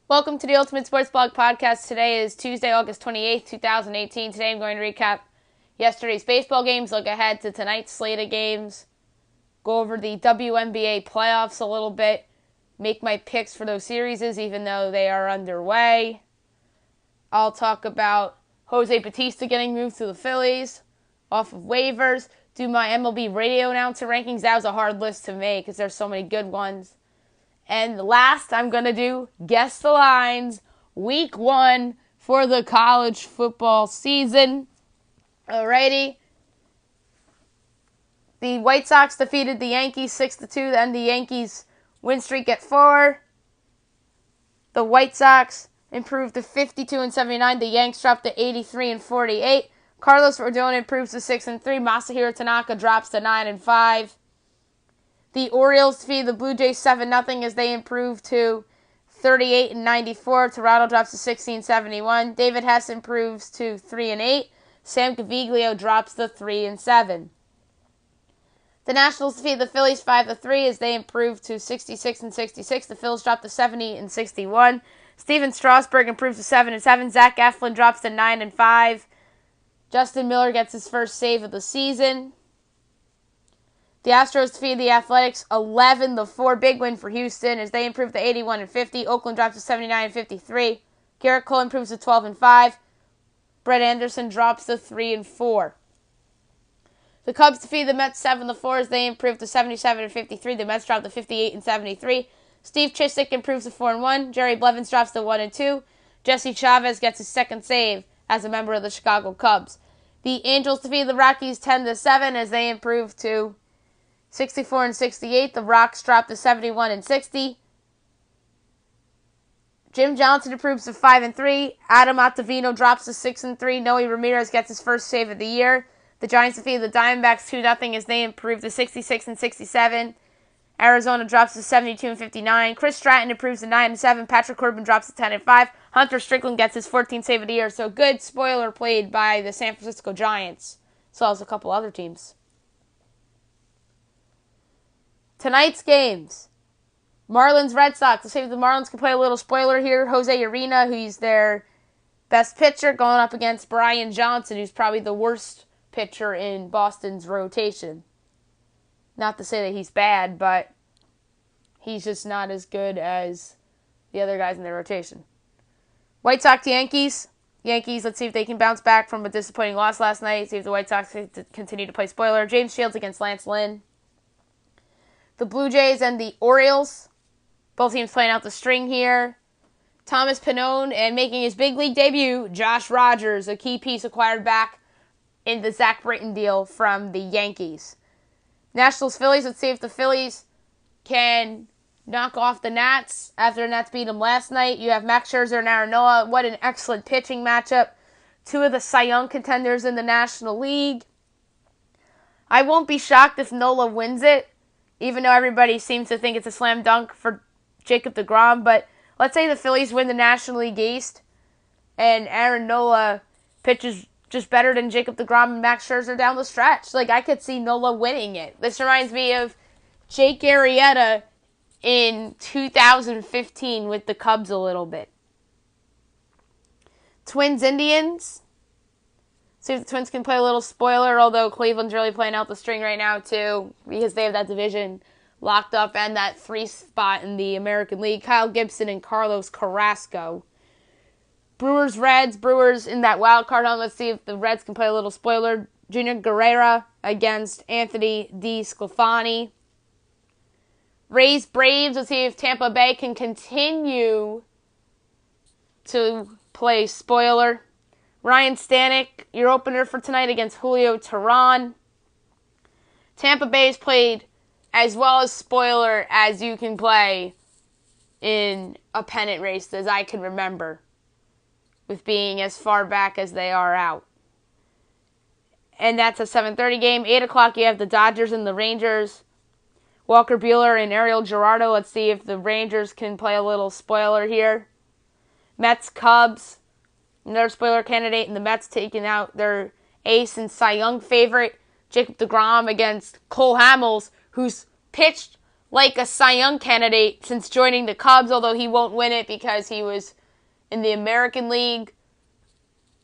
Welcome to the Ultimate Sports Blog Podcast. Today is Tuesday, August 28th, 2018. Today I'm going to recap yesterday's baseball games, look ahead to tonight's slate of games, go over the WNBA playoffs a little bit, make my picks for those series even though they are underway. I'll talk about Jose Bautista getting moved to the Phillies off of waivers, do my MLB radio announcer rankings. That was a hard list to make because there's so many good ones. And last, I'm going to do Guess the Lines, Week 1 for the college football season. Alrighty. The White Sox defeated the Yankees 6-2 to end the Yankees' win streak at 4. The White Sox improved to 52-79. The Yanks dropped to 83-48. Carlos Rodon improves to 6-3. Masahiro Tanaka drops to 9-5. The Orioles defeated the Blue Jays 7-0 as they improve to 38-94. Toronto drops to 16-71. David Hess improves to 3-8. Sam Gaviglio drops to 3-7. The Nationals defeated the Phillies 5-3 as they improve to 66-66. The Phils dropped to 70-61. Steven Strasburg improves to 7-7. Zach Eflin drops to 9-5. Justin Miller gets his first save of the season. The Astros defeated the Athletics 11-4. Big win for Houston as they improve to 81-50. Oakland drops to 79-53. Garrett Cole improves to 12-5. Brett Anderson drops to 3-4. The Cubs defeated the Mets 7-4 as they improved to 77-53. The Mets dropped to 58-73. Steve Chizik improves to 4-1. Jerry Blevins drops to 1-2. Jesse Chavez gets his second save as a member of the Chicago Cubs. The Angels defeated the Rockies 10-7 as they improved to 64-68. The Rocks dropped to 71-60. Jim Johnson improves to 5-3. Adam Ottavino drops to 6-3. Noe Ramirez gets his first save of the year. The Giants defeated the Diamondbacks 2-0 as they improve to 66-67. Arizona drops to 72-59. Chris Stratton improves to 9-7. Patrick Corbin drops to 10-5. Hunter Strickland gets his 14th save of the year. So good spoiler played by the San Francisco Giants, as well as a couple other teams. Tonight's games. Marlins, Red Sox. Let's see if the Marlins can play a little spoiler here. Jose Urena, who's their best pitcher, going up against Brian Johnson, who's probably the worst pitcher in Boston's rotation. Not to say that he's bad, but he's just not as good as the other guys in their rotation. White Sox, Yankees. Yankees, let's see if they can bounce back from a disappointing loss last night. See if the White Sox can continue to play spoiler. James Shildt against Lance Lynn. The Blue Jays and the Orioles. Both teams playing out the string here. Thomas Pannone and making his big league debut, Josh Rogers, a key piece acquired back in the Zach Britton deal from the Yankees. Nationals, Phillies. Let's see if the Phillies can knock off the Nats after the Nats beat them last night. You have Max Scherzer and Aaron Nola. What an excellent pitching matchup. Two of the Cy Young contenders in the National League. I won't be shocked if Nola wins it, even though everybody seems to think it's a slam dunk for Jacob deGrom. But let's say the Phillies win the National League East and Aaron Nola pitches just better than Jacob deGrom and Max Scherzer down the stretch. I could see Nola winning it. This reminds me of Jake Arrieta in 2015 with the Cubs a little bit. Twins, Indians. See if the Twins can play a little spoiler, although Cleveland's really playing out the string right now, too, because they have that division locked up and that 3 spot in the American League. Kyle Gibson and Carlos Carrasco. Brewers, Reds. Brewers in that wild card hunt. Let's see if the Reds can play a little spoiler. Junior Guerrera against Anthony DeSclafani. Rays, Braves. Let's see if Tampa Bay can continue to play spoiler. Ryan Stanek, your opener for tonight against Julio Teheran. Tampa Bay's played as well as spoiler as you can play in a pennant race as I can remember, with being as far back as they are out. And that's a 7:30 game. 8 o'clock, you have the Dodgers and the Rangers. Walker Buehler and Ariel Gerardo. Let's see if the Rangers can play a little spoiler here. Mets, Cubs. Another spoiler candidate, and the Mets taking out their ace and Cy Young favorite, Jacob deGrom, against Cole Hamels, who's pitched like a Cy Young candidate since joining the Cubs, although he won't win it because he was in the American League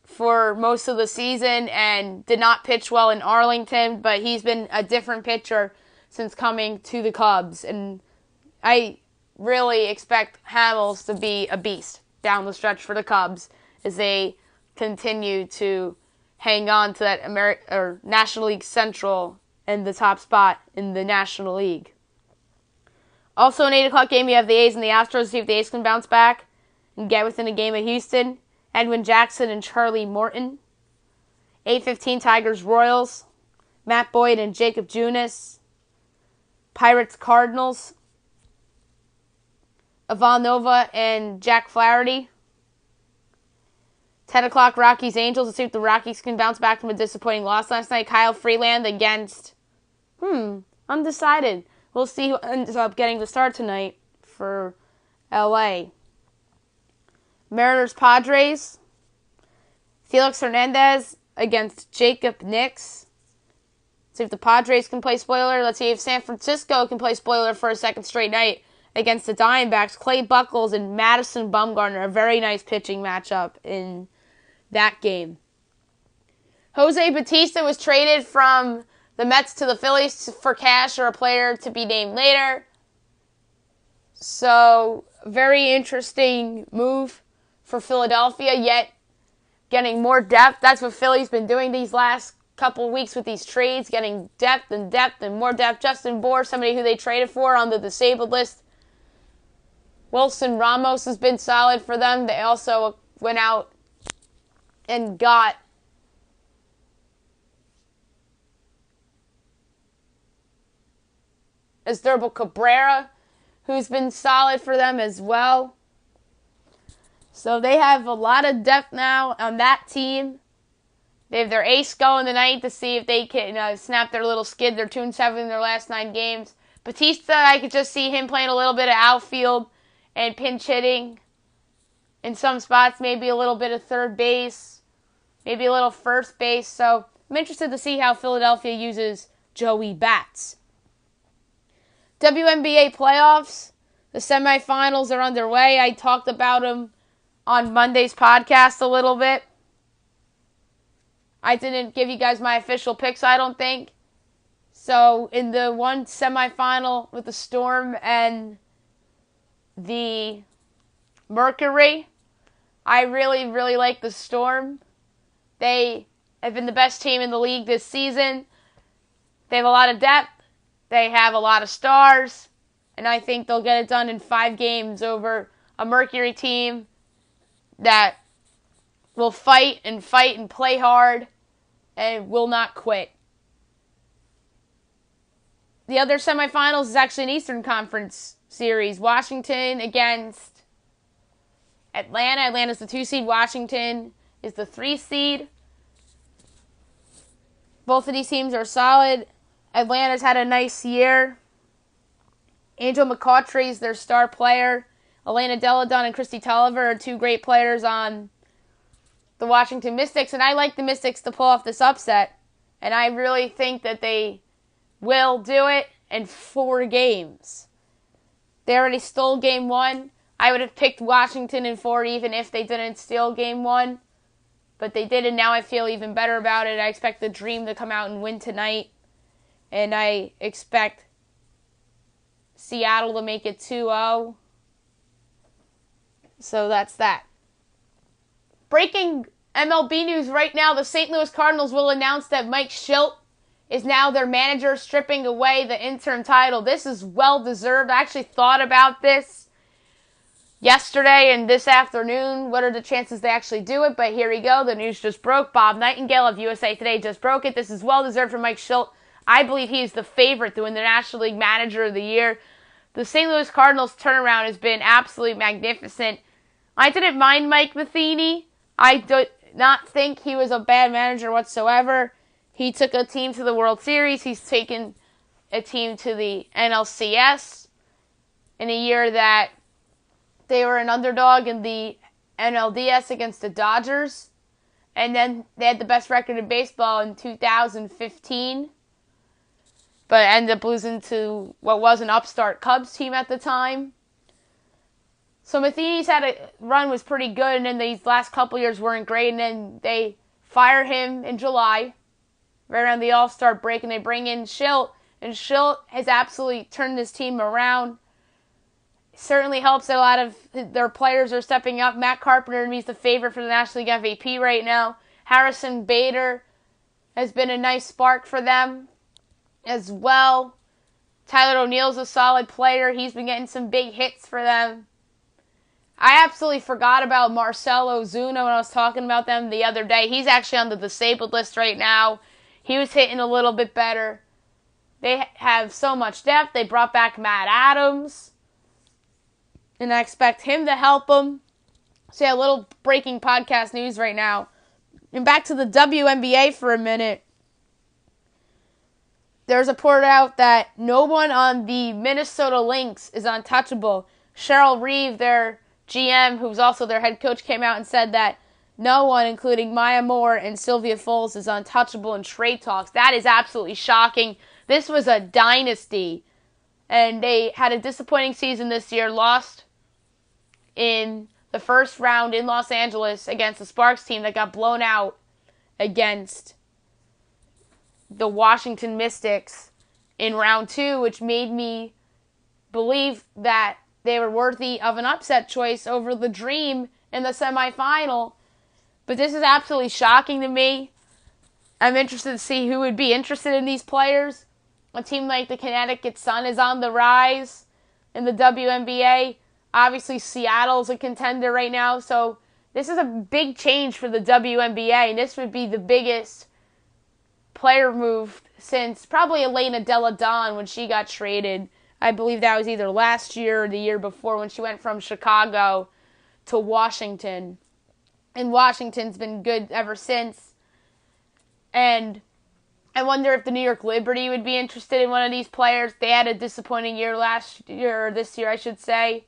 for most of the season and did not pitch well in Arlington, but he's been a different pitcher since coming to the Cubs, and I really expect Hamels to be a beast down the stretch for the Cubs as they continue to hang on to that National League Central and the top spot in the National League. Also, an 8 o'clock game, you have the A's and the Astros. See if the A's can bounce back and get within a game of Houston. Edwin Jackson and Charlie Morton. 8:15 Tigers Royals. Matt Boyd and Jacob Junis. Pirates Cardinals. Ivan Nova and Jack Flaherty. 10 o'clock Rockies Angels. Let's see if the Rockies can bounce back from a disappointing loss last night. Kyle Freeland against undecided. We'll see who ends up getting the start tonight for LA. Mariners Padres. Felix Hernandez against Jacob Nix. Let's see if the Padres can play spoiler. Let's see if San Francisco can play spoiler for a second straight night against the Diamondbacks. Clay Buchholz and Madison Bumgarner. A very nice pitching matchup in that game. Jose Bautista was traded from the Mets to the Phillies for cash or a player to be named later. So, very interesting move for Philadelphia, yet getting more depth. That's what Philly's been doing these last couple weeks with these trades, getting depth and more depth. Justin Bour, somebody who they traded for on the disabled list. Wilson Ramos has been solid for them. They also went out and got Asdrubal Cabrera, who's been solid for them as well. So they have a lot of depth now on that team. They have their ace going tonight to see if they can snap their little skid. They're 2-7 in their last 9 games. Bautista, I could just see him playing a little bit of outfield and pinch hitting in some spots, maybe a little bit of third base, maybe a little first base. So I'm interested to see how Philadelphia uses Joey Bats. WNBA playoffs, the semifinals are underway. I talked about them on Monday's podcast a little bit. I didn't give you guys my official picks, I don't think. So in the one semifinal with the Storm and the Mercury, I really, really like the Storm. They have been the best team in the league this season. They have a lot of depth. They have a lot of stars. And I think they'll get it done in 5 games over a Mercury team that will fight and play hard and will not quit. The other semifinals is actually an Eastern Conference series. Washington against Atlanta. Atlanta's the 2 seed. Washington is the 3 seed. Both of these teams are solid. Atlanta's had a nice year. Angel McCautry's their star player. Elena Deladon and Christy Tolliver are 2 great players on the Washington Mystics, and I like the Mystics to pull off this upset, and I really think that they will do it in 4 games. They already stole Game 1. I would have picked Washington in 4 even if they didn't steal Game 1, but they did, and now I feel even better about it. I expect the Dream to come out and win tonight, and I expect Seattle to make it 2-0. So that's that. Breaking MLB news right now, the St. Louis Cardinals will announce that Mike Shildt is now their manager, stripping away the interim title. This is well-deserved. I actually thought about this yesterday and this afternoon. What are the chances they actually do it? But here we go. The news just broke. Bob Nightingale of USA Today just broke it. This is well-deserved for Mike Shildt. I believe he is the favorite to win the National League Manager of the Year. The St. Louis Cardinals turnaround has been absolutely magnificent. I didn't mind Mike Matheny. I do not think he was a bad manager whatsoever. He took a team to the World Series. He's taken a team to the NLCS in a year that they were an underdog in the NLDS against the Dodgers. And then they had the best record in baseball in 2015. but ended up losing to what was an upstart Cubs team at the time. So Matheny's had a run was pretty good, and then these last couple years weren't great, and then they fire him in July, right around the All-Star break, and they bring in Shildt, and Shildt has absolutely turned this team around. Certainly helps that a lot of their players are stepping up. Matt Carpenter, to me, is the favorite for the National League MVP right now. Harrison Bader has been a nice spark for them as well. Tyler O'Neill's a solid player. He's been getting some big hits for them. I absolutely forgot about Marcell Ozuna when I was talking about them the other day. He's actually on the disabled list right now. He was hitting a little bit better. They have so much depth. They brought back Matt Adams, and I expect him to help them. So yeah, a little breaking podcast news right now. And back to the WNBA for a minute. There's a report out that no one on the Minnesota Lynx is untouchable. Cheryl Reeve, their GM, who's also their head coach, came out and said that no one, including Maya Moore and Sylvia Foles, is untouchable in trade talks. That is absolutely shocking. This was a dynasty, and they had a disappointing season this year, lost in the first round in Los Angeles against the Sparks team that got blown out against the Washington Mystics in round 2, which made me believe that they were worthy of an upset choice over the Dream in the semifinal. But this is absolutely shocking to me. I'm interested to see who would be interested in these players. A team like the Connecticut Sun is on the rise in the WNBA. Obviously, Seattle's a contender right now. So this is a big change for the WNBA. And this would be the biggest player move since probably Elena Delle Donne when she got traded. I believe that was either last year or the year before when she went from Chicago to Washington. And Washington's been good ever since. And I wonder if the New York Liberty would be interested in one of these players. They had a disappointing year last year, or this year I should say.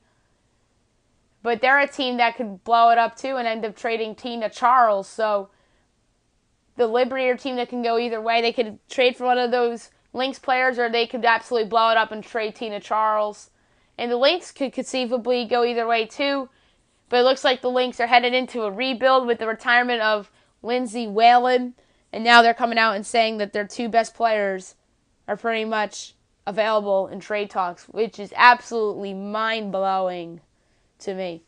But they're a team that could blow it up too and end up trading Tina Charles. So the Liberty are a team that can go either way. They could trade for one of those Lynx players, or they could absolutely blow it up and trade Tina Charles. And the Lynx could conceivably go either way too. But it looks like the Lynx are headed into a rebuild with the retirement of Lindsay Whalen. And now they're coming out and saying that their 2 best players are pretty much available in trade talks, which is absolutely mind-blowing to me.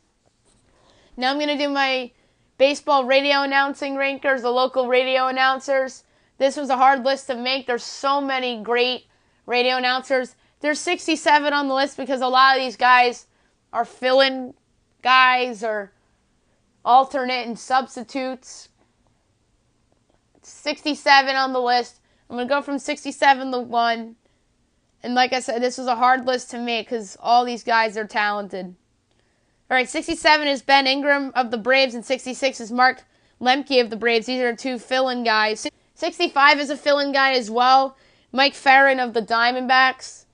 Now I'm going to do my baseball radio announcing rankers, the local radio announcers. This was a hard list to make. There's so many great radio announcers. There's 67 on the list because a lot of these guys are fill-in guys or alternate and substitutes. 67 on the list. I'm going to go from 67 to 1. And like I said, this was a hard list to make because all these guys are talented. All right, 67 is Ben Ingram of the Braves, and 66 is Mark Lemke of the Braves. These are 2 fill-in guys. 65 is a fill-in guy as well, Mike Farron of the Diamondbacks.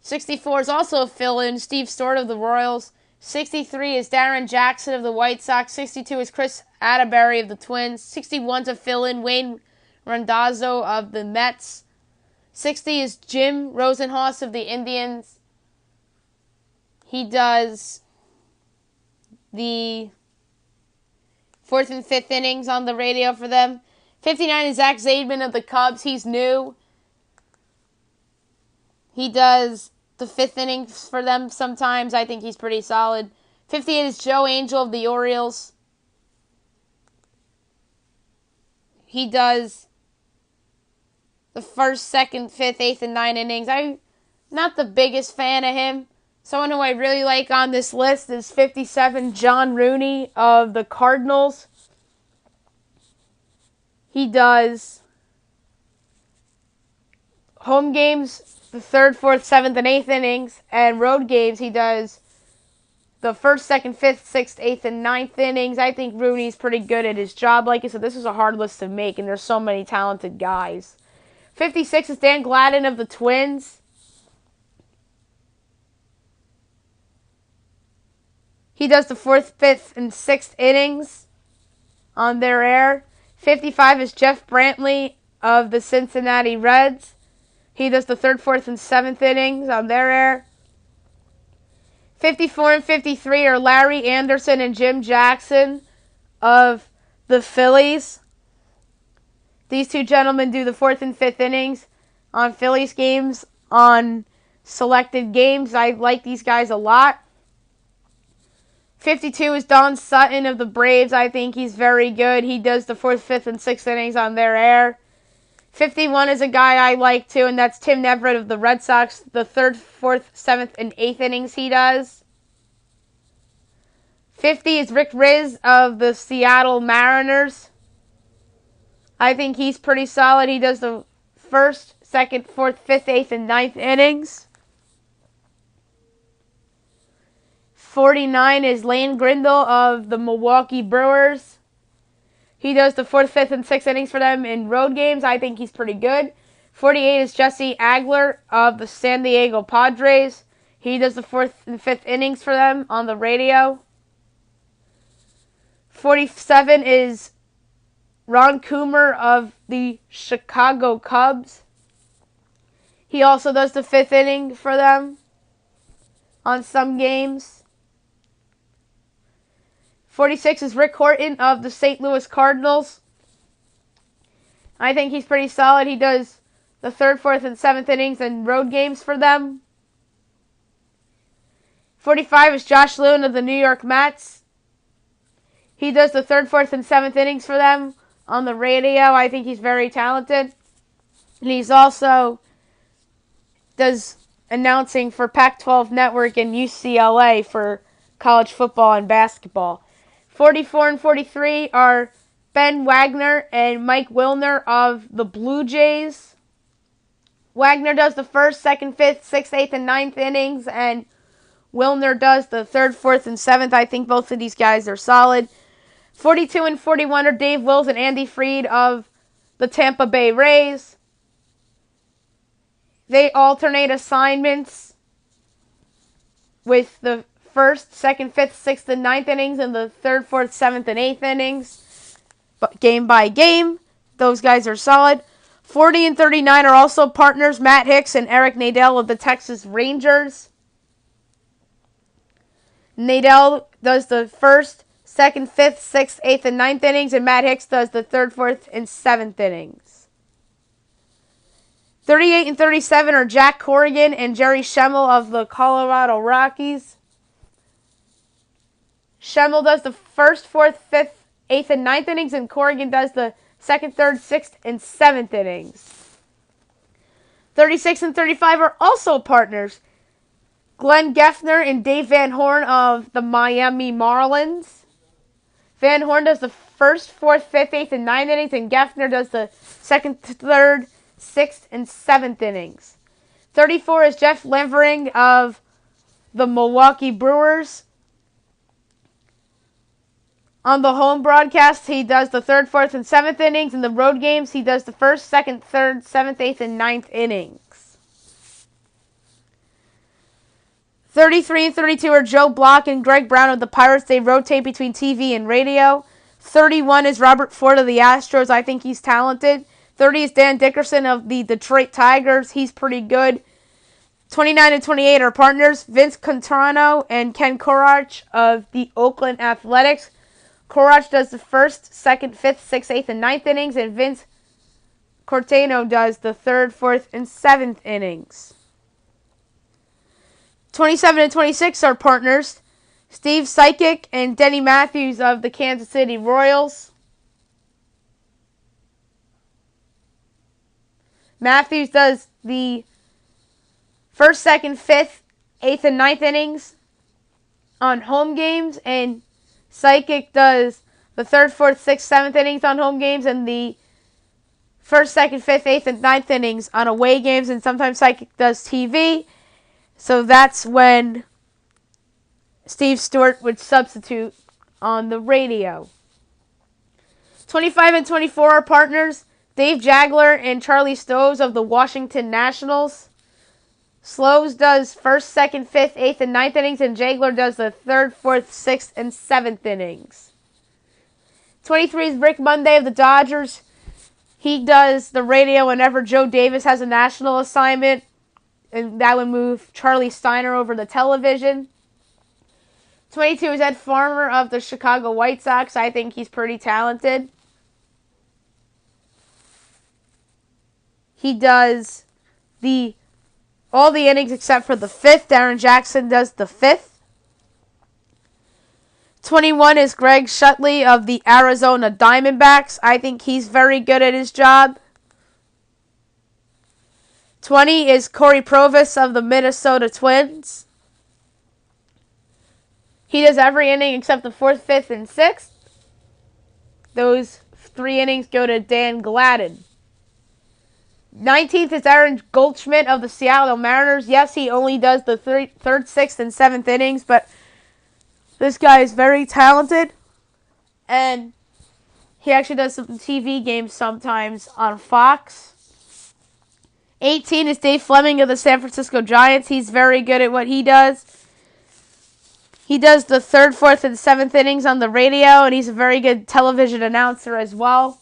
64 is also a fill-in, Steve Stewart of the Royals. 63 is Darren Jackson of the White Sox. 62 is Chris Atterbury of the Twins. 61 is a fill-in, Wayne Randazzo of the Mets. 60 is Jim Rosenhaus of the Indians. He does the 4th and 5th innings on the radio for them. 59 is Zach Zaidman of the Cubs. He's new. He does the 5th innings for them sometimes. I think he's pretty solid. 58 is Joe Angel of the Orioles. He does the 1st, 2nd, 5th, 8th, and 9th innings. I'm not the biggest fan of him. Someone who I really like on this list is 57, John Rooney of the Cardinals. He does home games, the 3rd, 4th, 7th, and 8th innings, and road games, he does the 1st, 2nd, 5th, 6th, 8th, and 9th innings. I think Rooney's pretty good at his job. Like I said, this is a hard list to make, and there's so many talented guys. 56 is Dan Gladden of the Twins. He does the 4th, 5th, and 6th innings on their air. 55 is Jeff Brantley of the Cincinnati Reds. He does the 3rd, 4th, and 7th innings on their air. 54 and 53 are Larry Anderson and Jim Jackson of the Phillies. These two gentlemen do the 4th and 5th innings on Phillies games on selected games. I like these guys a lot. 52 is Don Sutton of the Braves. I think he's very good. He does the 4th, 5th, and 6th innings on their air. 51 is a guy I like too, and that's Tim Neverett of the Red Sox. The 3rd, 4th, 7th, and 8th innings he does. 50 is Rick Riz of the Seattle Mariners. I think he's pretty solid. He does the 1st, 2nd, 4th, 5th, 8th, and 9th innings. 49 is Lane Grindle of the Milwaukee Brewers. He does the 4th, 5th, and 6th innings for them in road games. I think he's pretty good. 48 is Jesse Agler of the San Diego Padres. He does the 4th and 5th innings for them on the radio. 47 is Ron Coomer of the Chicago Cubs. He also does the 5th inning for them on some games. 46 is Rick Horton of the St. Louis Cardinals. I think he's pretty solid. He does the 3rd, 4th, and 7th innings in road games for them. 45 is Josh Lewin of the New York Mets. He does the 3rd, 4th, and 7th innings for them on the radio. I think he's very talented. And he's also does announcing for Pac-12 Network and UCLA for college football and basketball. 44 and 43 are Ben Wagner and Mike Wilner of the Blue Jays. Wagner does the 1st, 2nd, 5th, 6th, 8th, and 9th innings, and Wilner does the 3rd, 4th, and 7th. I think both of these guys are solid. 42 and 41 are Dave Wills and Andy Freed of the Tampa Bay Rays. They alternate assignments with the 1st, 2nd, 5th, 6th, and 9th innings, and the 3rd, 4th, 7th, and 8th innings. But game by game, those guys are solid. 40 and 39 are also partners, Matt Hicks and Eric Nadel of the Texas Rangers. Nadel does the 1st, 2nd, 5th, 6th, 8th, and 9th innings, and Matt Hicks does the 3rd, 4th, and 7th innings. 38 and 37 are Jack Corrigan and Jerry Schemmel of the Colorado Rockies. Schemmel does the 1st, 4th, 5th, 8th, and 9th innings, and Corrigan does the 2nd, 3rd, 6th, and 7th innings. 36 and 35 are also partners, Glenn Geffner and Dave Van Horn of the Miami Marlins. Van Horn does the 1st, 4th, 5th, 8th, and 9th innings, and Geffner does the 2nd, 3rd, 6th, and 7th innings. 34 is Jeff Levering of the Milwaukee Brewers. On the home broadcast, he does the 3rd, 4th, and 7th innings. In the road games, he does the 1st, 2nd, 3rd, 7th, 8th, and 9th innings. 33 and 32 are Joe Block and Greg Brown of the Pirates. They rotate between TV and radio. 31 is Robert Ford of the Astros. I think he's talented. 30 is Dan Dickerson of the Detroit Tigers. He's pretty good. 29 and 28 are partners, Vince Contrano and Ken Korach of the Oakland Athletics. Korach does the 1st, 2nd, 5th, 6th, 8th, and 9th innings, and Vince Cortano does the 3rd, 4th, and 7th innings. 27 and 26 are partners, Steve Sykic and Denny Matthews of the Kansas City Royals. Matthews does the 1st, 2nd, 5th, 8th, and 9th innings on home games, and Sykic does the 3rd, 4th, 6th, 7th innings on home games, and the 1st, 2nd, 5th, 8th, and 9th innings on away games, and sometimes Sykic does TV. So that's when Steve Stewart would substitute on the radio. 25 and 24 are partners, Dave Jagler and Charlie Stoves of the Washington Nationals. Sloves does 1st, 2nd, 5th, 8th, and 9th innings, and Jagler does the 3rd, 4th, 6th, and 7th innings. 23 is Rick Monday of the Dodgers. He does the radio whenever Joe Davis has a national assignment, and that would move Charlie Steiner over to television. 22 is Ed Farmer of the Chicago White Sox. I think he's pretty talented. He does all the innings except for the fifth. Darren Jackson does the fifth. 21 is Greg Shutley of the Arizona Diamondbacks. I think he's very good at his job. 20 is Corey Provis of the Minnesota Twins. He does every inning except the fourth, fifth, and sixth. Those 3 innings go to Dan Gladden. 19th is Aaron Goldschmidt of the Seattle Mariners. Yes, he only does the third, sixth, and seventh innings, but this guy is very talented, and he actually does some TV games sometimes on Fox. 18 is Dave Fleming of the San Francisco Giants. He's very good at what he does. He does the third, fourth, and seventh innings on the radio, and he's a very good television announcer as well.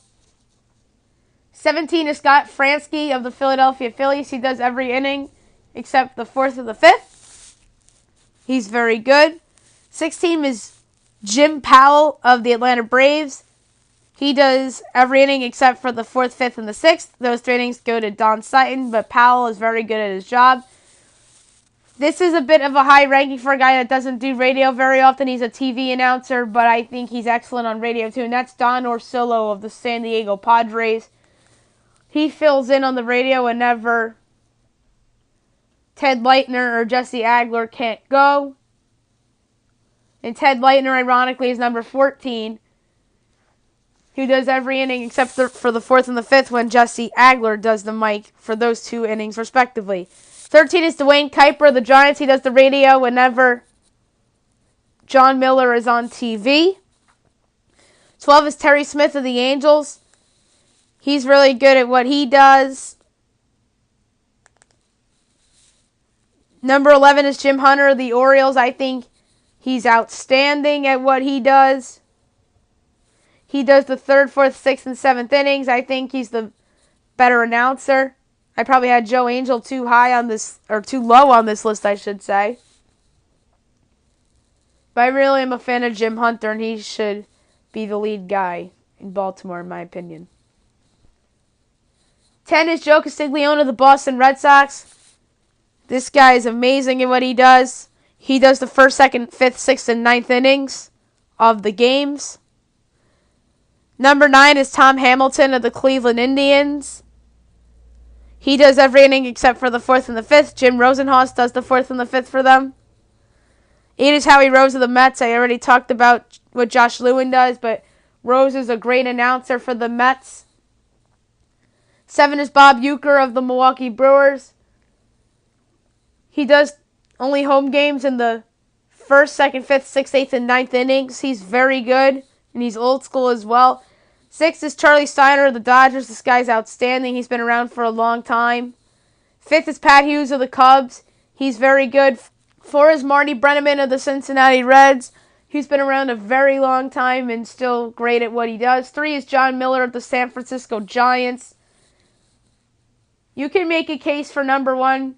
17 is Scott Fransky of the Philadelphia Phillies. He does every inning except the fourth and the fifth. He's very good. 16 is Jim Powell of the Atlanta Braves. He does every inning except for the fourth, fifth, and the sixth. Those 3 innings go to Don Sutton, but Powell is very good at his job. This is a bit of a high ranking for a guy that doesn't do radio very often. He's a TV announcer, but I think he's excellent on radio too, and that's Don Orsillo of the San Diego Padres. He fills in on the radio whenever Ted Leitner or Jesse Agler can't go. And Ted Leitner, ironically, is number 14, who does every inning except for the fourth and the fifth when Jesse Agler does the mic for those 2 innings, respectively. 13 is Dwayne Kuiper of the Giants. He does the radio whenever John Miller is on TV. 12 is Terry Smith of the Angels. He's really good at what he does. Number 11 is Jim Hunter of the Orioles. I think he's outstanding at what he does. He does the third, fourth, sixth, and seventh innings. I think he's the better announcer. I probably had Joe Angel too high on this, or too low on this list, I should say. But I really am a fan of Jim Hunter, and he should be the lead guy in Baltimore, in my opinion. 10 is Joe Castiglione of the Boston Red Sox. This guy is amazing at what he does. He does the first, second, fifth, sixth, and ninth innings of the games. Number 9 is Tom Hamilton of the Cleveland Indians. He does every inning except for the fourth and the fifth. Jim Rosenhaus does the fourth and the fifth for them. 8 is Howie Rose of the Mets. I already talked about what Josh Lewin does, but Rose is a great announcer for the Mets. 7 is Bob Uecker of the Milwaukee Brewers. He does only home games in the first, second, fifth, sixth, eighth, and ninth innings. He's very good, and he's old school as well. 6 is Charlie Steiner of the Dodgers. This guy's outstanding. He's been around for a long time. 5th is Pat Hughes of the Cubs. He's very good. 4 is Marty Brennaman of the Cincinnati Reds. He's been around a very long time and still great at what he does. 3 is John Miller of the San Francisco Giants. You can make a case for number 1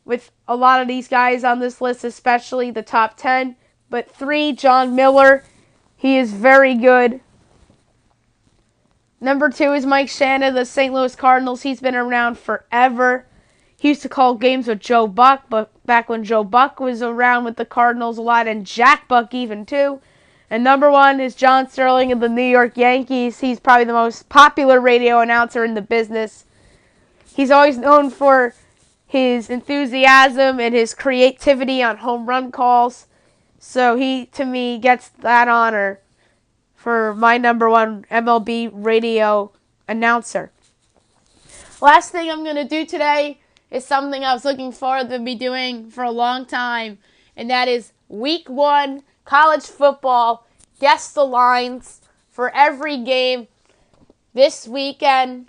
with a lot of these guys on this list, especially the top 10. But 3, John Miller. He is very good. Number 2 is Mike Shannon of the St. Louis Cardinals. He's been around forever. He used to call games with Joe Buck, but back when Joe Buck was around with the Cardinals a lot, and Jack Buck even too. And number 1 is John Sterling of the New York Yankees. He's probably the most popular radio announcer in the business. He's always known for his enthusiasm and his creativity on home run calls. So he, to me, gets that honor for my number 1 MLB radio announcer. Last thing I'm going to do today is something I was looking forward to be doing for a long time, and that is Week 1 college football. Guess the lines for every game this weekend,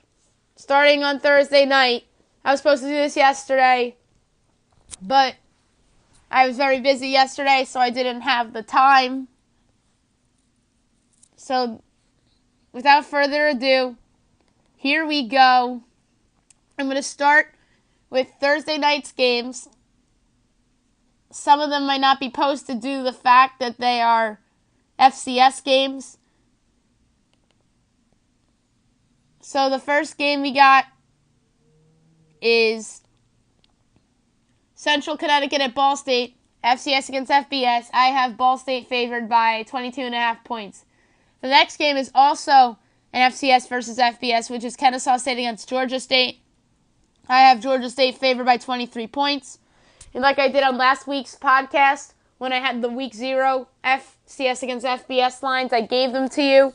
starting on Thursday night. I was supposed to do this yesterday, but I was very busy yesterday, so I didn't have the time. So, without further ado, here we go. I'm going to start with Thursday night's games. Some of them might not be posted due to the fact that they are FCS games. So the first game we got is Central Connecticut at Ball State, FCS against FBS. I have Ball State favored by 22.5 points. The next game is also an FCS versus FBS, which is Kennesaw State against Georgia State. I have Georgia State favored by 23 points. And like I did on last week's podcast, when I had the week 0 FCS against FBS lines, I gave them to you.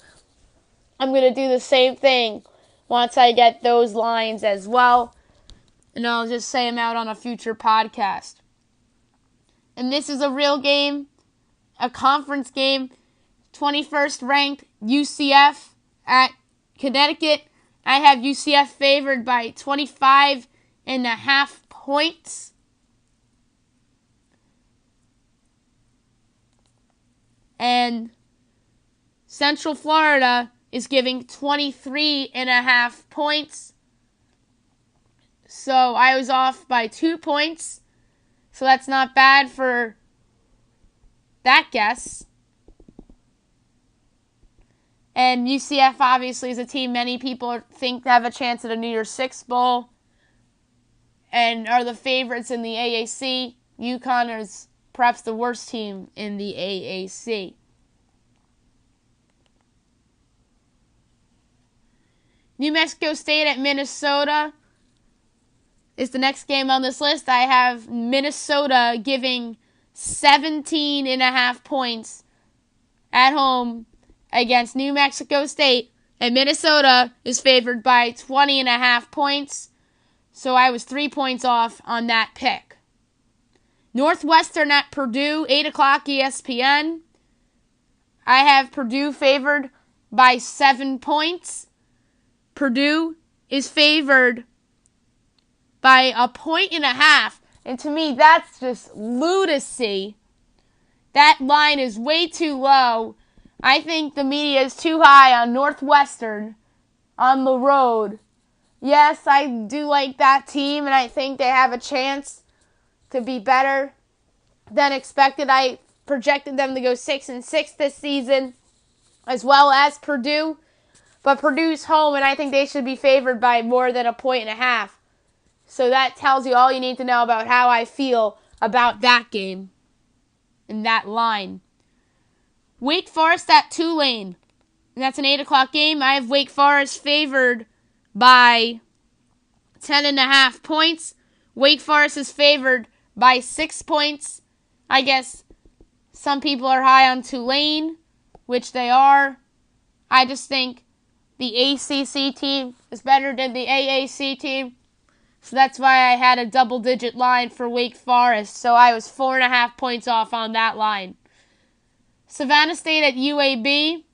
I'm going to do the same thing once I get those lines as well. And I'll just say them out on a future podcast. And this is a real game, a conference game. 21st ranked UCF at Connecticut. I have UCF favored by 25.5 points. And Central Florida is giving 23.5 points. So I was off by 2 points. So that's not bad for that guess. And UCF obviously is a team many people think have a chance at a New Year's Six Bowl and are the favorites in the AAC. UConn is perhaps the worst team in the AAC. New Mexico State at Minnesota is the next game on this list. I have Minnesota giving 17.5 points at home against New Mexico State. And Minnesota is favored by 20.5 points. So I was 3 points off on that pick. Northwestern at Purdue, 8 o'clock ESPN. I have Purdue favored by 7 points. Purdue is favored by 1.5 points. And to me, that's just lunacy. That line is way too low. I think the media is too high on Northwestern on the road. Yes, I do like that team, and I think they have a chance to be better than expected. I projected them to go 6-6 this season, as well as Purdue. But Purdue's home, and I think they should be favored by more than 1.5 points. So that tells you all you need to know about how I feel about that game and that line. Wake Forest at Tulane. And that's an 8 o'clock game. I have Wake Forest favored by 10.5 points. Wake Forest is favored by 6 points. I guess some people are high on Tulane, which they are. I just think the ACC team is better than the AAC team. So that's why I had a double-digit line for Wake Forest. So I was 4.5 points off on that line. Savannah State at UAB.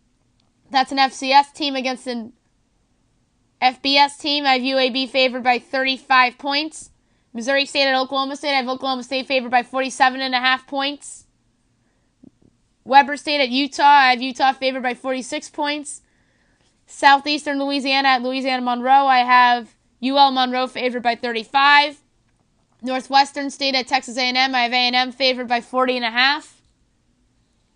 That's an FCS team against an FBS team. I have UAB favored by 35 points. Missouri State at Oklahoma State. I have Oklahoma State favored by 47.5 points. Weber State at Utah. I have Utah favored by 46 points. Southeastern Louisiana at Louisiana Monroe. I have UL Monroe favored by 35. Northwestern State at Texas A&M. I have A&M favored by 40.5.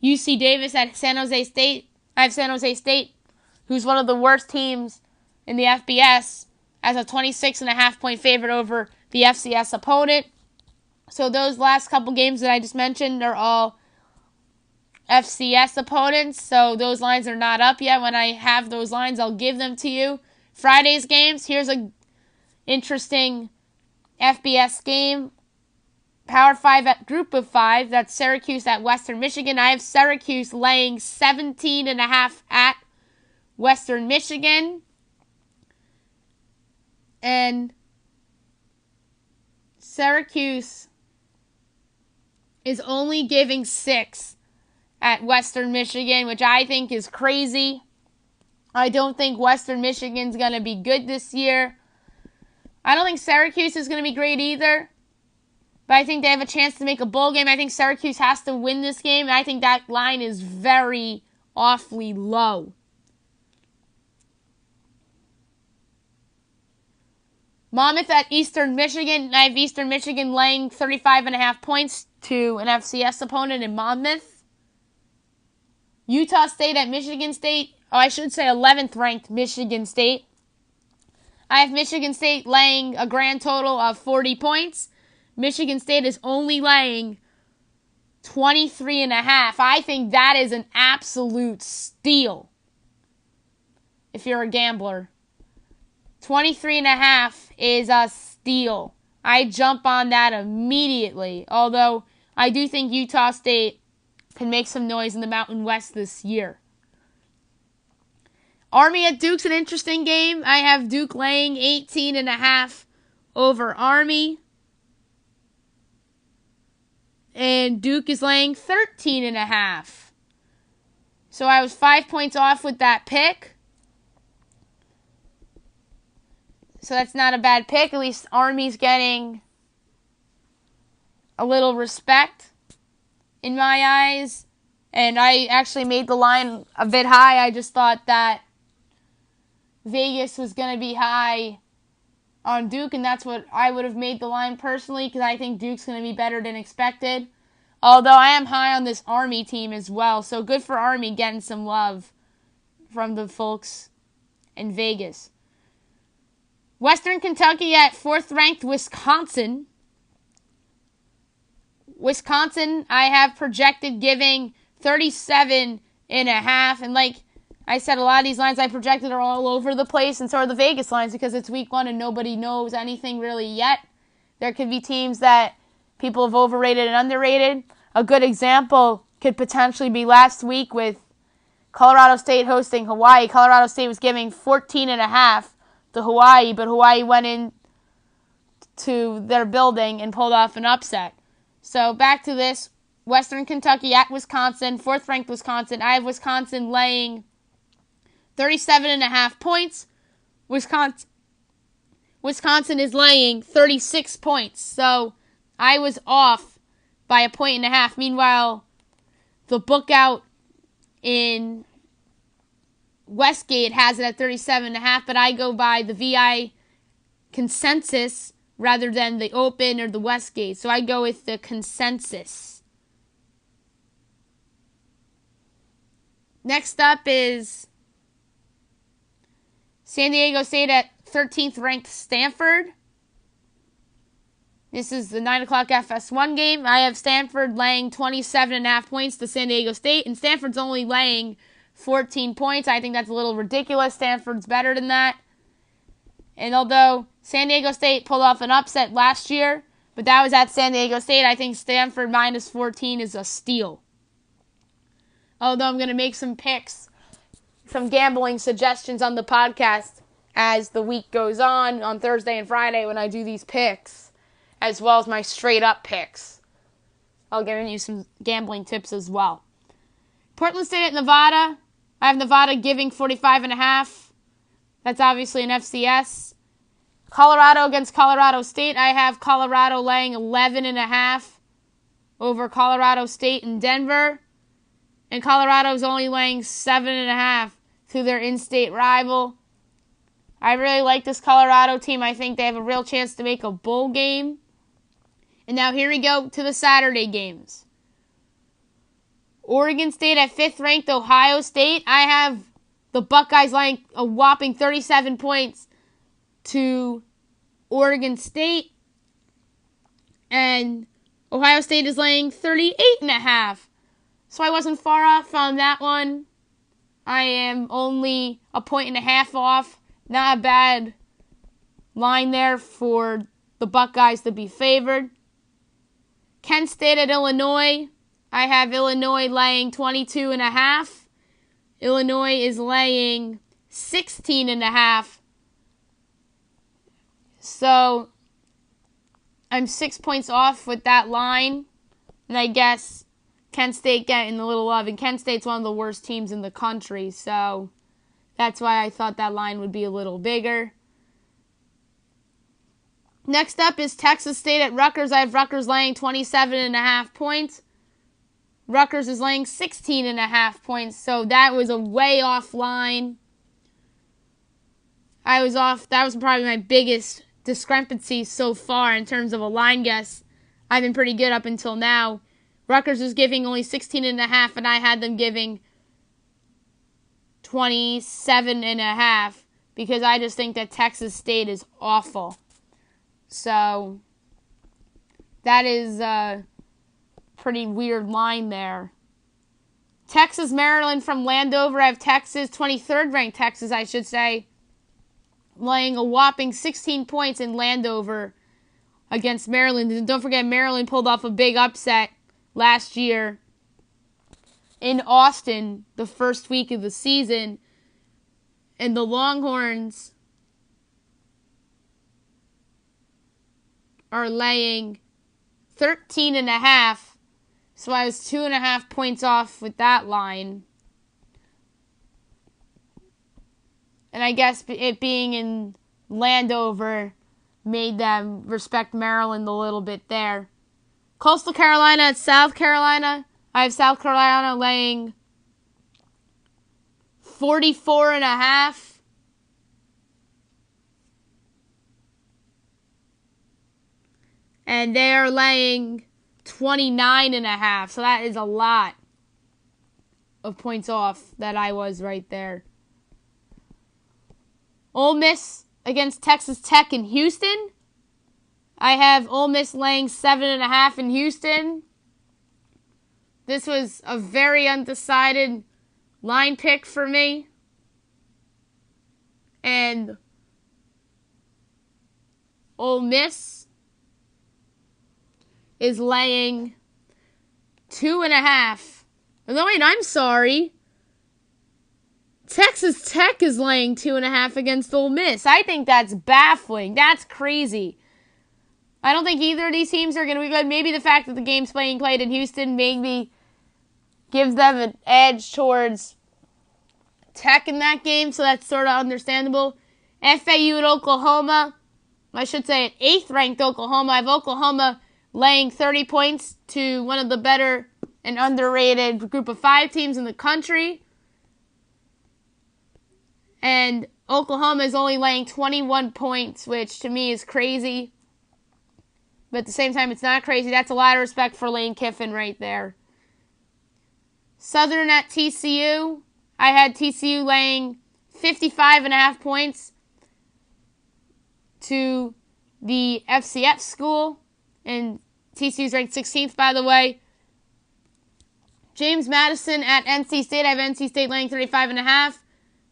UC Davis at San Jose State. I have San Jose State, who's one of the worst teams in the FBS, as a 26.5 point favorite over the FCS opponent. So those last couple games that I just mentioned are all FCS opponents, so those lines are not up yet. When I have those lines, I'll give them to you. Friday's games, here's a interesting FBS game. Power 5 at Group of 5, that's Syracuse at Western Michigan. I have Syracuse laying 17.5 at Western Michigan. And Syracuse is only giving 6 at Western Michigan, which I think is crazy. I don't think Western Michigan's going to be good this year. I don't think Syracuse is going to be great either. But I think they have a chance to make a bowl game. I think Syracuse has to win this game. I think that line is very awfully low. Monmouth at Eastern Michigan. I have Eastern Michigan laying 35.5 points to an FCS opponent in Monmouth. Utah State at Michigan State. Oh, I should say 11th ranked Michigan State. I have Michigan State laying a grand total of 40 points. Michigan State is only laying 23.5. I think that is an absolute steal if you're a gambler. 23.5 is a steal. I jump on that immediately. Although I do think Utah State can make some noise in the Mountain West this year. Army at Duke's an interesting game. I have Duke laying 18.5 over Army. And Duke is laying 13.5. So I was 5 points off with that pick. So that's not a bad pick. At least Army's getting a little respect in my eyes. And I actually made the line a bit high. I just thought that Vegas was going to be high on Duke, and that's what I would have made the line personally, because I think Duke's going to be better than expected. Although I am high on this Army team as well, so good for Army getting some love from the folks in Vegas. Western Kentucky at 4th-ranked Wisconsin. Wisconsin, I have projected giving 37.5, and like I said, a lot of these lines I projected are all over the place, and so are the Vegas lines because it's week 1 and nobody knows anything really yet. There could be teams that people have overrated and underrated. A good example could potentially be last week with Colorado State hosting Hawaii. Colorado State was giving 14.5 to Hawaii, but Hawaii went in to their building and pulled off an upset. So back to this, Western Kentucky at Wisconsin, 4th-ranked Wisconsin. I have Wisconsin laying 37.5 points. Wisconsin is laying 36 points. So I was off by 1.5 points. Meanwhile, the book out in Westgate has it at 37.5, but I go by the VI consensus rather than the open or the Westgate. So I go with the consensus. Next up is San Diego State at 13th ranked Stanford. This is the 9 o'clock FS1 game. I have Stanford laying 27.5 points to San Diego State, and Stanford's only laying 14 points. I think that's a little ridiculous. Stanford's better than that. And although San Diego State pulled off an upset last year, but that was at San Diego State, I think Stanford minus 14 is a steal. Although I'm going to make some picks, some gambling suggestions on the podcast as the week goes on Thursday and Friday when I do these picks, as well as my straight-up picks. I'll give you some gambling tips as well. Portland State at Nevada. I have Nevada giving 45.5. That's obviously an FCS. Colorado against Colorado State. I have Colorado laying 11.5 over Colorado State and Denver. And Colorado's only laying 7.5 to their in-state rival. I really like this Colorado team. I think they have a real chance to make a bowl game. And now here we go to the Saturday games. Oregon State at 5th ranked Ohio State. I have the Buckeyes laying a whopping 37 points to Oregon State. And Ohio State is laying 38.5. So I wasn't far off on that one. I am only 1.5 points off. Not a bad line there for the Buckeyes to be favored. Kent State at Illinois. I have Illinois laying 22.5. Illinois is laying 16.5. So I'm 6 points off with that line. And I guess Kent State getting a little love. And Kent State's one of the worst teams in the country. So that's why I thought that line would be a little bigger. Next up is Texas State at Rutgers. I have Rutgers laying 27.5 points. Rutgers is laying 16.5 points. So that was a way off line. I was off. That was probably my biggest discrepancies so far in terms of a line guess. I've been pretty good up until now. Rutgers was giving only 16.5, and I had them giving 27.5 because I just think that Texas State is awful. So that is a pretty weird line there. Texas, Maryland from Landover. I have Texas, 23rd ranked Texas, I should say, laying a whopping 16 points in Landover against Maryland. And don't forget, Maryland pulled off a big upset last year in Austin the first week of the season. And the Longhorns are laying 13.5. So I was 2.5 points off with that line. And I guess it being in Landover made them respect Maryland a little bit there. Coastal Carolina at South Carolina. I have South Carolina laying 44.5. And they are laying 29.5. So that is a lot of points off that I was right there. Ole Miss against Texas Tech in Houston. I have Ole Miss laying 7.5 in Houston. This was a very undecided line pick for me. And Ole Miss is laying 2.5. No, wait, I'm sorry. Texas Tech is laying 2.5 against Ole Miss. I think that's baffling. That's crazy. I don't think either of these teams are going to be good. Maybe the fact that the game's being played in Houston maybe gives them an edge towards Tech in that game, so that's sort of understandable. FAU at Oklahoma. I should say at 8th ranked Oklahoma. I have Oklahoma laying 30 points to one of the better and underrated group of 5 teams in the country. And Oklahoma is only laying 21 points, which to me is crazy. But at the same time, it's not crazy. That's a lot of respect for Lane Kiffin right there. Southern at TCU. I had TCU laying 55.5 points to the FCS school. And TCU's ranked 16th, by the way. James Madison at NC State. I have NC State laying 35.5.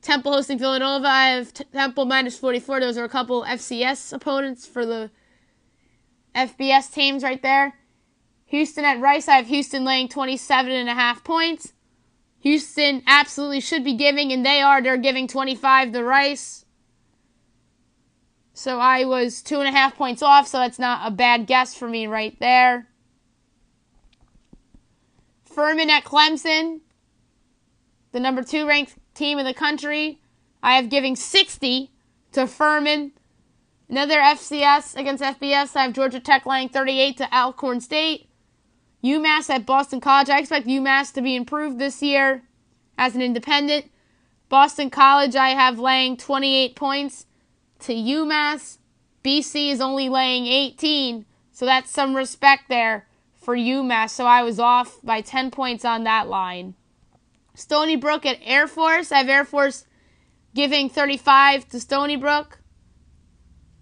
Temple hosting Villanova. I have Temple minus 44. Those are a couple FCS opponents for the FBS teams right there. Houston at Rice. I have Houston laying 27.5 points. Houston absolutely should be giving, and they are. They're giving 25 to Rice. So I was 2.5 points off, so that's not a bad guess for me right there. Furman at Clemson. The number 2 ranked team in the country. I have giving 60 to Furman. Another FCS against FBS. I have Georgia Tech laying 38 to Alcorn State. UMass at Boston College. I expect UMass to be improved this year as an independent. Boston College, I have laying 28 points to UMass. BC is only laying 18, so that's some respect there for UMass. So I was off by 10 points on that line. Stony Brook at Air Force. I have Air Force giving 35 to Stony Brook.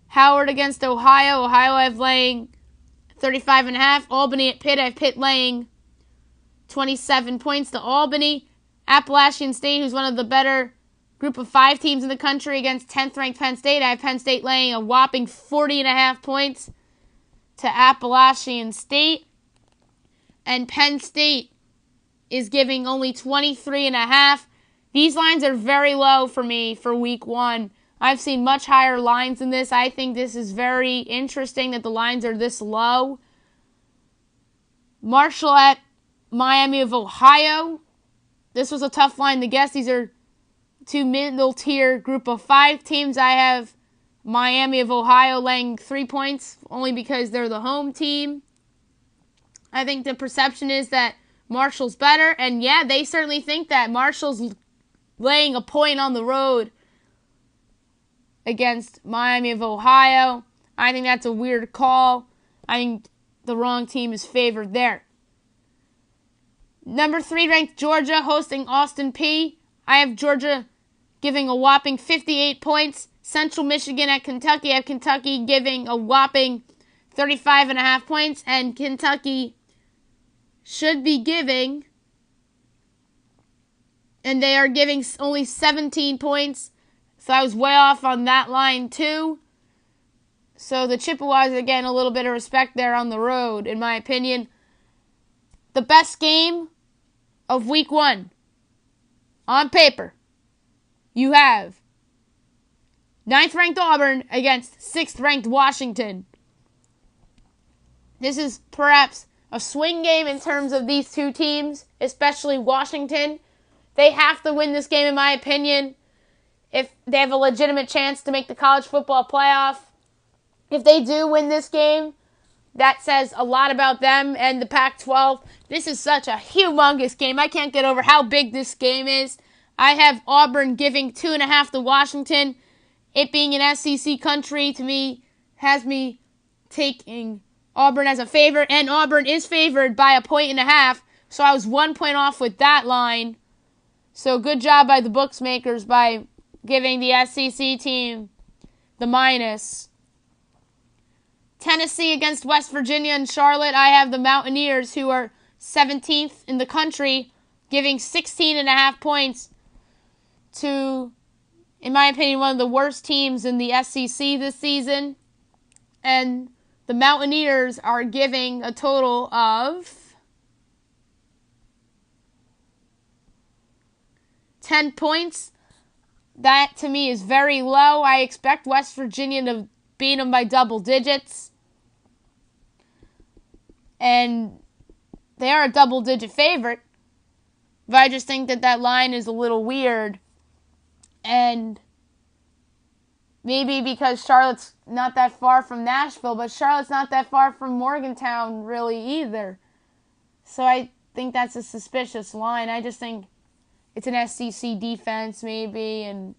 Howard against Ohio. Ohio I have laying 35.5. Albany at Pitt. I have Pitt laying 27 points to Albany. Appalachian State, who's one of the better group of 5 teams in the country, against 10th ranked Penn State. I have Penn State laying a whopping 40.5 points to Appalachian State. And Penn State is giving only 23.5. These lines are very low for me for week 1. I've seen much higher lines than this. I think this is very interesting that the lines are this low. Marshall at Miami of Ohio. This was a tough line to guess. These are 2 middle-tier group of 5 teams. I have Miami of Ohio laying 3 points, only because they're the home team. I think the perception is that Marshall's better, and yeah, they certainly think that. Marshall's laying a point on the road against Miami of Ohio. I think that's a weird call. I think the wrong team is favored there. Number 3 ranked Georgia hosting Austin Peay. I have Georgia giving a whopping 58 points. Central Michigan at Kentucky. I have Kentucky giving a whopping 35.5 points. And Kentucky should be giving, and they are giving only 17 points. So I was way off on that line too. So the Chippewas are getting a little bit of respect there on the road, in my opinion. The best game of week 1, on paper, you have 9th ranked Auburn against 6th ranked Washington. This is perhaps a swing game in terms of these two teams, especially Washington. They have to win this game, in my opinion, if they have a legitimate chance to make the college football playoff. If they do win this game, that says a lot about them and the Pac-12. This is such a humongous game. I can't get over how big this game is. I have Auburn giving 2.5 to Washington. It being an SEC country, to me, has me taking Auburn as a favorite, and Auburn is favored by 1.5, so I was 1 point off with that line. So good job by the bookmakers by giving the SEC team the minus. Tennessee against West Virginia and Charlotte. I have the Mountaineers, who are 17th in the country, giving 16.5 points to, in my opinion, one of the worst teams in the SEC this season. And the Mountaineers are giving a total of 10 points. That, to me, is very low. I expect West Virginia to beat them by double digits. And they are a double-digit favorite. But I just think that that line is a little weird. And maybe because Charlotte's not that far from Nashville, but Charlotte's not that far from Morgantown really either. So I think that's a suspicious line. I just think it's an SEC defense maybe, and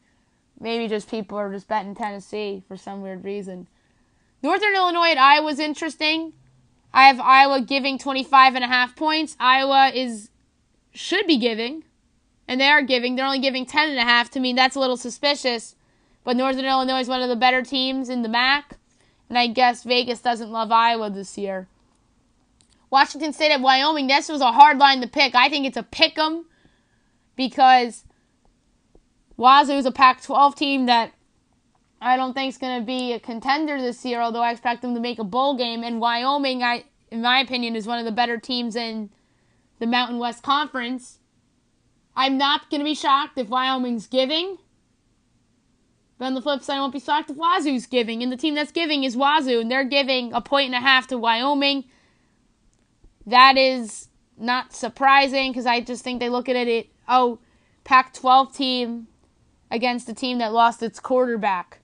maybe just people are just betting Tennessee for some weird reason. Northern Illinois at Iowa is interesting. I have Iowa giving 25.5 points. Iowa should be giving, and they are giving. They're only giving 10.5. To me, that's a little suspicious. But Northern Illinois is one of the better teams in the MAC, and I guess Vegas doesn't love Iowa this year. Washington State at Wyoming. This was a hard line to pick. I think it's a pick 'em because Wazoo is a Pac-12 team that I don't think is going to be a contender this year, although I expect them to make a bowl game. And Wyoming, in my opinion, is one of the better teams in the Mountain West Conference. I'm not going to be shocked if Wyoming's giving. But on the flip side, I won't be shocked if Wazoo's giving. And the team that's giving is Wazoo, and they're giving 1.5 to Wyoming. That is not surprising because I just think they look at it, Pac-12 team against a team that lost its quarterback.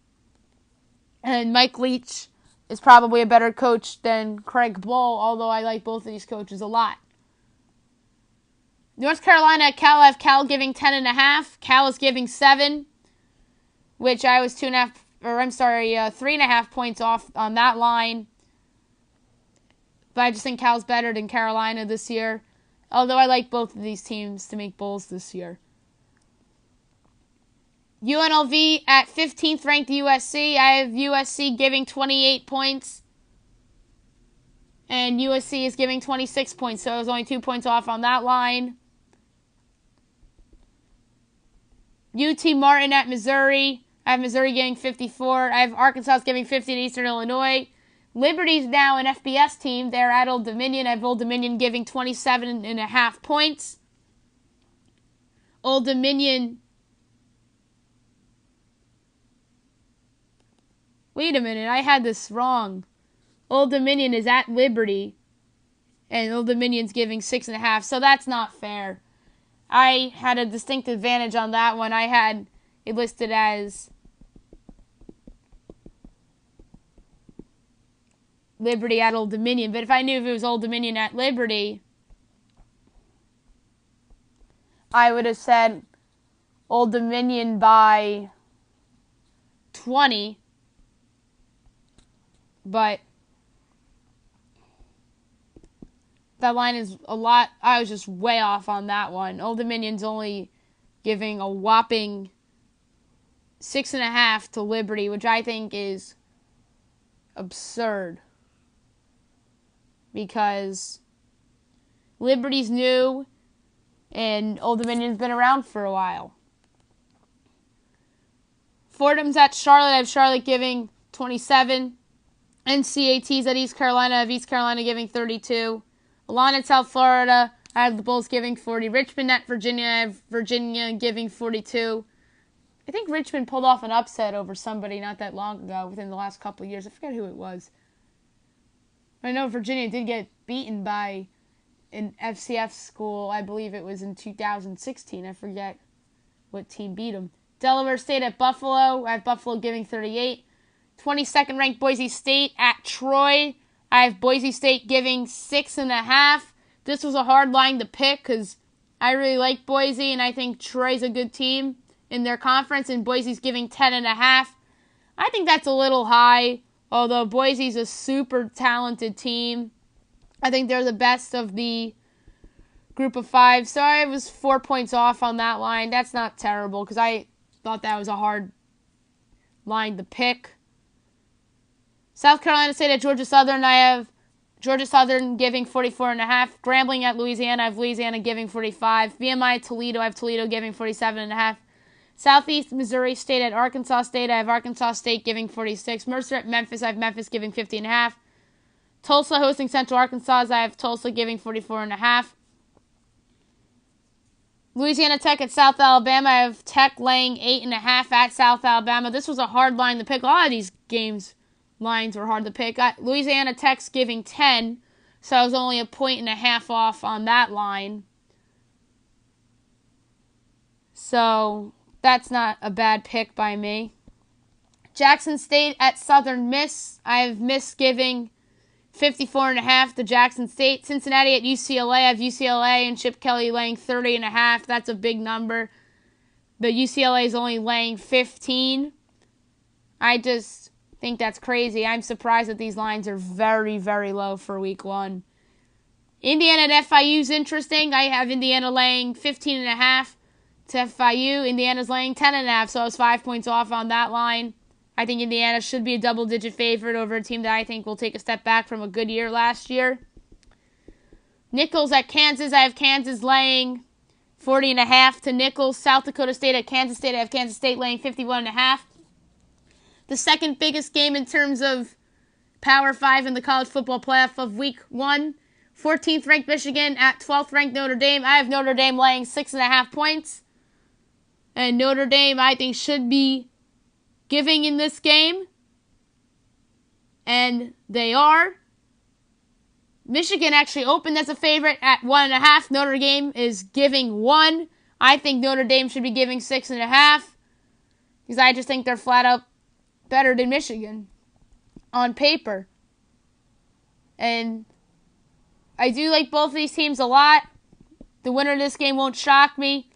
And Mike Leach is probably a better coach than Craig Bohl, although I like both of these coaches a lot. North Carolina at Cal. I have Cal giving 10.5. Cal is giving 7, which I was 3.5 points off on that line. But I just think Cal's better than Carolina this year, although I like both of these teams to make bowls this year. UNLV at 15th ranked USC. I have USC giving 28 points. And USC is giving 26 points, so I was only 2 points off on that line. UT Martin at Missouri. I have Missouri giving 54. I have Arkansas giving 50 to Eastern Illinois. Liberty's now an FBS team. They're at Old Dominion. I have Old Dominion giving 27.5 points. Old Dominion. Wait a minute, I had this wrong. Old Dominion is at Liberty, and Old Dominion's giving 6.5, so that's not fair. I had a distinct advantage on that one. I had it listed as Liberty at Old Dominion, but if I knew if it was Old Dominion at Liberty, I would have said Old Dominion by 20. but that line is a lot. I was just way off on that one. Old Dominion's only giving a whopping 6.5 to Liberty, which I think is absurd because Liberty's new and Old Dominion's been around for a while. Fordham's at Charlotte. I have Charlotte giving 27. NCAT's at East Carolina. I have East Carolina giving 32. Alon at South Florida. I have the Bulls giving 40. Richmond at Virginia. I have Virginia giving 42. I think Richmond pulled off an upset over somebody not that long ago within the last couple of years. I forget who it was. I know Virginia did get beaten by an FCF school. I believe it was in 2016. I forget what team beat them. Delaware State at Buffalo. I have Buffalo giving 38. 22nd ranked Boise State at Troy. I have Boise State giving 6.5. This was a hard line to pick because I really like Boise and I think Troy's a good team in their conference, and Boise's giving 10.5. I think that's a little high, although Boise's a super talented team. I think they're the best of the group of 5, so I was 4 points off on that line. That's not terrible because I thought that was a hard line to pick. South Carolina State at Georgia Southern. I have Georgia Southern giving 44.5. Grambling at Louisiana. I have Louisiana giving 45. VMI at Toledo. I have Toledo giving 47.5. Southeast Missouri State at Arkansas State. I have Arkansas State giving 46. Mercer at Memphis. I have Memphis giving 50.5. Tulsa hosting Central Arkansas. I have Tulsa giving 44.5. Louisiana Tech at South Alabama. I have Tech laying 8.5 at South Alabama. This was a hard line to pick. A lot of these games lines were hard to pick. Louisiana Tech's giving 10, so I was only a 1.5 off on that line. So that's not a bad pick by me. Jackson State at Southern Miss. I have Miss giving 54.5 to Jackson State. Cincinnati at UCLA. I have UCLA and Chip Kelly laying 30.5. That's a big number. But UCLA is only laying 15. I just think that's crazy. I'm surprised that these lines are very, very low for week 1. Indiana at FIU is interesting. I have Indiana laying 15.5 to FIU. Indiana's laying 10.5, so I was 5 points off on that line. I think Indiana should be a double-digit favorite over a team that I think will take a step back from a good year last year. Nichols at Kansas. I have Kansas laying 40.5 to Nichols. South Dakota State at Kansas State. I have Kansas State laying 51.5. The second biggest game in terms of Power 5 in the college football playoff of week 1. 14th ranked Michigan at 12th ranked Notre Dame. I have Notre Dame laying 6.5 points. And Notre Dame, I think, should be giving in this game. And they are. Michigan actually opened as a favorite at 1.5. Notre Dame is giving 1. I think Notre Dame should be giving 6.5. Because I just think they're flat out better than Michigan on paper. And I do like both of these teams a lot. The winner of this game won't shock me.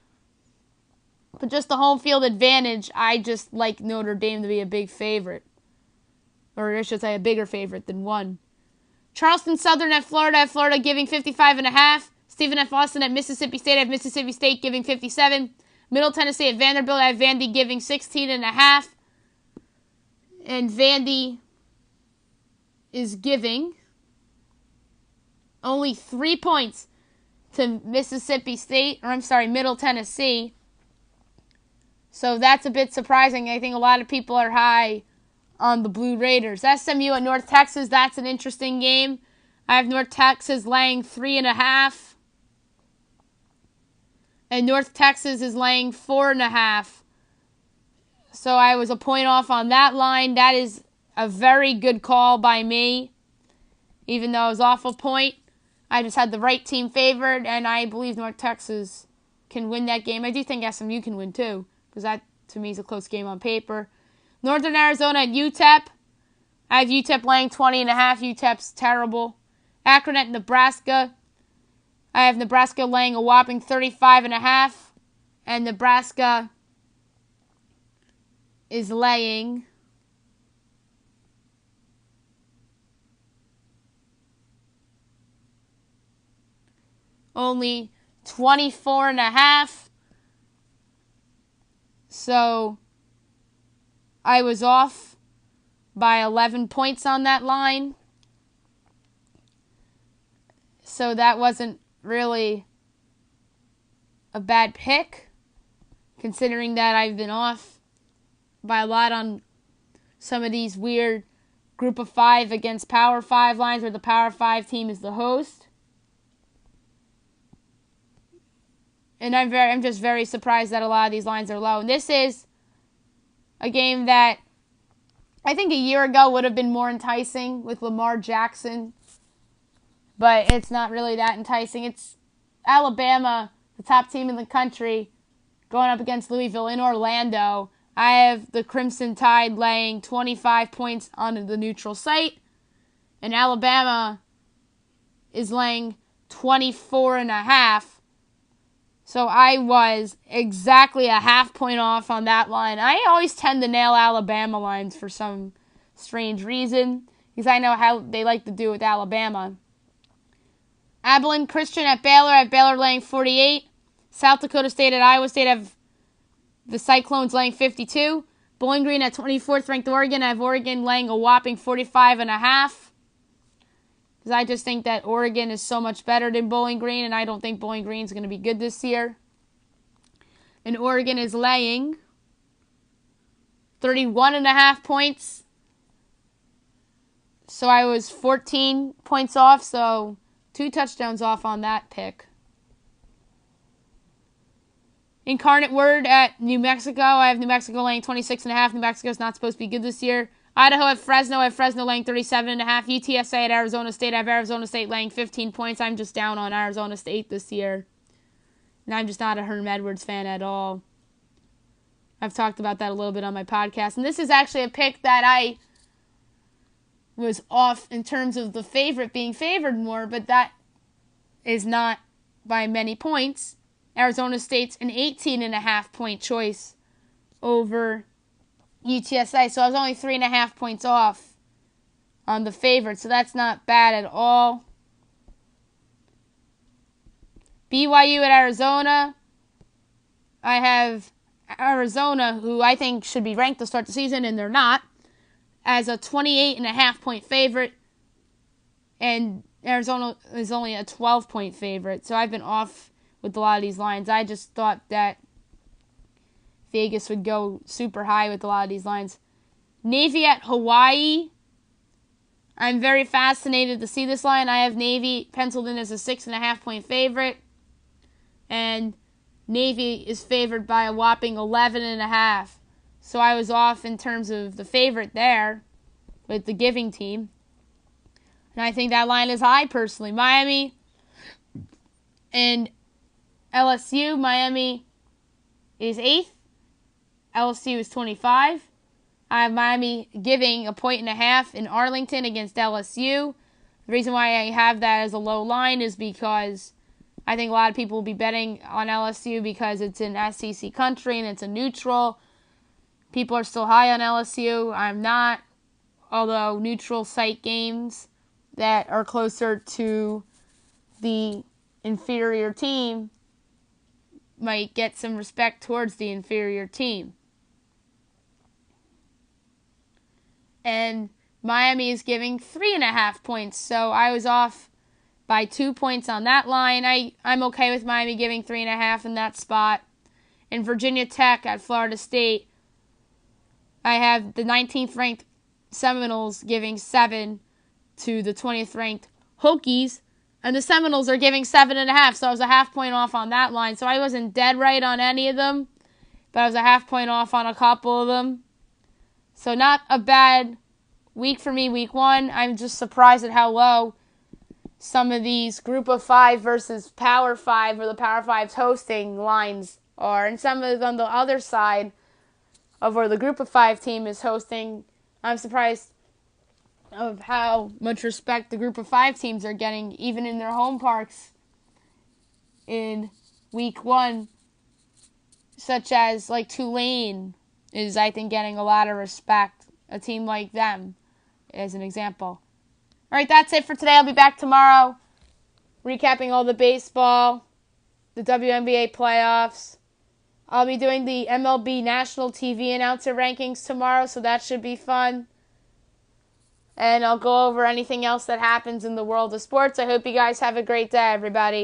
But just the home field advantage, I just like Notre Dame to be a big favorite. Or I should say a bigger favorite than 1. Charleston Southern at Florida. I have Florida giving 55.5. Stephen F. Austin at Mississippi State. I have Mississippi State giving 57. Middle Tennessee at Vanderbilt. I have Vandy giving 16.5. And Vandy is giving only 3 points to Mississippi State. Or I'm sorry, Middle Tennessee. So that's a bit surprising. I think a lot of people are high on the Blue Raiders. SMU at North Texas. That's an interesting game. I have North Texas laying 3.5. And North Texas is laying 4.5. So I was a point off on that line. That is a very good call by me. Even though it was off a point, I just had the right team favored, and I believe North Texas can win that game. I do think SMU can win too, because that, to me, is a close game on paper. Northern Arizona at UTEP. I have UTEP laying 20.5. UTEP's terrible. Akron at Nebraska. I have Nebraska laying a whopping 35.5. And Nebraska is laying only 24.5. So I was off by 11 points on that line. So that wasn't really a bad pick, considering that I've been off by a lot on some of these weird group of 5 against Power 5 lines where the Power 5 team is the host. And I'm just very surprised that a lot of these lines are low. And this is a game that I think a year ago would have been more enticing with Lamar Jackson, but it's not really that enticing. It's Alabama, the top team in the country, going up against Louisville in Orlando. I have the Crimson Tide laying 25 points on the neutral site, and Alabama is laying 24.5. So I was exactly a half point off on that line. I always tend to nail Alabama lines for some strange reason, because I know how they like to do with Alabama. Abilene Christian at Baylor. I have Baylor laying 48. South Dakota State at Iowa State. I have the Cyclones laying 52. Bowling Green at 24th ranked Oregon. I have Oregon laying a whopping 45.5. Because I just think that Oregon is so much better than Bowling Green, and I don't think Bowling Green is going to be good this year. And Oregon is laying 31.5 points. So I was 14 points off, so 2 touchdowns off on that pick. Incarnate Word at New Mexico. I have New Mexico laying 26.5. New Mexico is not supposed to be good this year. Idaho at Fresno. I have Fresno laying 37.5. UTSA at Arizona State. I have Arizona State laying 15 points. I'm just down on Arizona State this year. And I'm just not a Herm Edwards fan at all. I've talked about that a little bit on my podcast. And this is actually a pick that I was off in terms of the favorite being favored more, but that is not by many points. Arizona State's an 18.5 point choice over UTSA, so I was only 3.5 points off on the favorite, so that's not bad at all. BYU at Arizona. I have Arizona, who I think should be ranked to start the season, and they're not, as a 28.5 point favorite, and Arizona is only a 12 point favorite, so I've been off with a lot of these lines. I just thought that Vegas would go super high with a lot of these lines. Navy at Hawaii. I'm very fascinated to see this line. I have Navy penciled in as a 6.5 point favorite. And Navy is favored by a whopping 11.5. So I was off in terms of the favorite there with the giving team. And I think that line is high personally. Miami and LSU. Miami is 8th. LSU is 25. I have Miami giving a 1.5 in Arlington against LSU. The reason why I have that as a low line is because I think a lot of people will be betting on LSU because it's an SEC country and it's a neutral. People are still high on LSU. I'm not, although neutral site games that are closer to the inferior team might get some respect towards the inferior team. And Miami is giving 3.5 points, so I was off by 2 points on that line. I'm okay with Miami giving 3.5 in that spot. And Virginia Tech at Florida State, I have the 19th ranked Seminoles giving 7 to the 20th ranked Hokies, and the Seminoles are giving 7.5, so I was a half point off on that line. So I wasn't dead right on any of them, but I was a half point off on a couple of them. So not a bad week for me, week 1. I'm just surprised at how low some of these group of 5 versus power 5 or the power 5's hosting lines are. And some of them on the other side of where the group of 5 team is hosting, I'm surprised of how much respect the group of 5 teams are getting, even in their home parks in week 1, such as like Tulane is, I think, getting a lot of respect. A team like them, as an example. All right, that's it for today. I'll be back tomorrow recapping all the baseball, the WNBA playoffs. I'll be doing the MLB National TV Announcer Rankings tomorrow, so that should be fun. And I'll go over anything else that happens in the world of sports. I hope you guys have a great day, everybody.